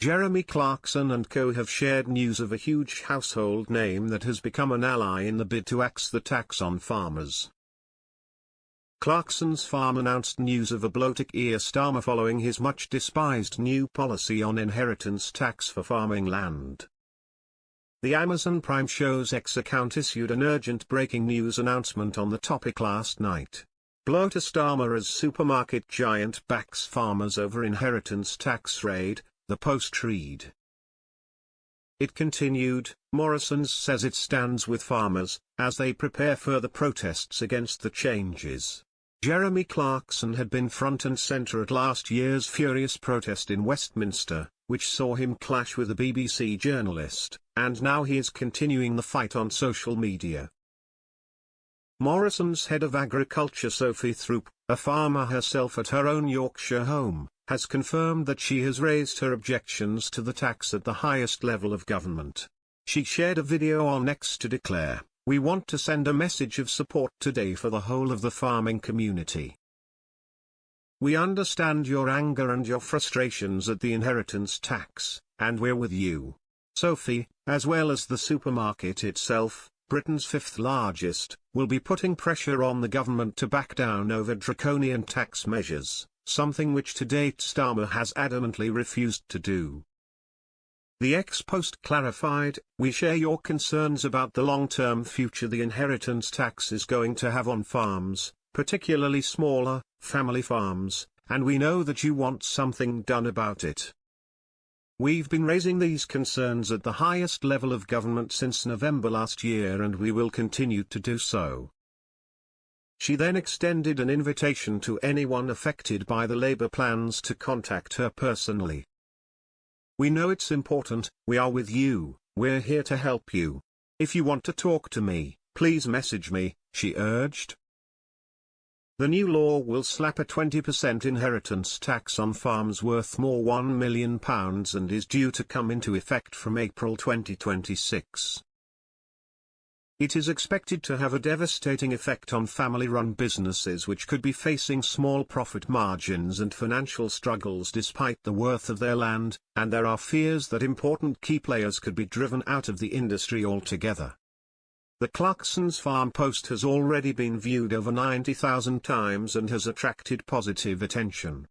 Jeremy Clarkson and co have shared news of a huge household name that has become an ally in the bid to axe the tax on farmers. Clarkson's farm announced news of a blow to Keir Starmer following his much-despised new policy on inheritance tax for farming land. The Amazon Prime Show's X account issued an urgent breaking news announcement on the topic last night. Blow to Starmer as supermarket giant backs farmers over inheritance tax raid, the Post read. It continued, Morrisons says it stands with farmers, as they prepare further protests against the changes. Jeremy Clarkson had been front and centre at last year's furious protest in Westminster, which saw him clash with a BBC journalist, and now he is continuing the fight on social media. Morrisons' head of agriculture Sophie Throop, a farmer herself at her own Yorkshire home, has confirmed that she has raised her objections to the tax at the highest level of government. She shared a video on X to declare, "We want to send a message of support today for the whole of the farming community. We understand your anger and your frustrations at the inheritance tax, and we're with you." Sophie, as well as the supermarket itself, Britain's fifth largest, will be putting pressure on the government to back down over draconian tax measures, something which to date Starmer has adamantly refused to do. The X-Post clarified, "We share your concerns about the long-term future the inheritance tax is going to have on farms, particularly smaller, family farms, and we know that you want something done about it. We've been raising these concerns at the highest level of government since November last year and we will continue to do so." She then extended an invitation to anyone affected by the Labour plans to contact her personally. "We know it's important, we are with you, we're here to help you. If you want to talk to me, please message me," she urged. The new law will slap a 20% inheritance tax on farms worth more £1 million and is due to come into effect from April 2026. It is expected to have a devastating effect on family-run businesses which could be facing small profit margins and financial struggles despite the worth of their land, and there are fears that important key players could be driven out of the industry altogether. The Clarkson's farm post has already been viewed over 90,000 times and has attracted positive attention.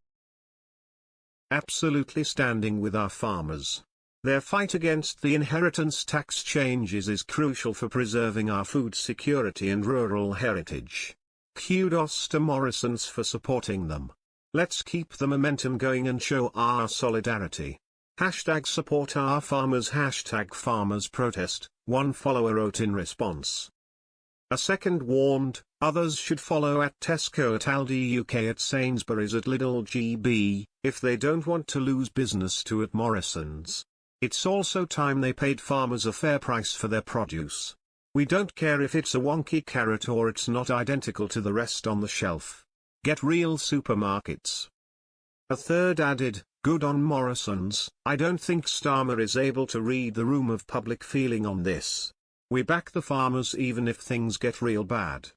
Absolutely standing with our farmers. Their fight against the inheritance tax changes is crucial for preserving our food security and rural heritage. Kudos to Morrisons for supporting them. Let's keep the momentum going and show our solidarity. #support our farmers #farmers protest, one follower wrote in response. A second warned, others should follow at Tesco, at Aldi UK, at Sainsbury's, at Lidl GB, if they don't want to lose business to at Morrisons. It's also time they paid farmers a fair price for their produce. We don't care if it's a wonky carrot or it's not identical to the rest on the shelf. Get real supermarkets. A third added, good on Morrisons. I don't think Starmer is able to read the room of public feeling on this. We back the farmers even if things get real bad.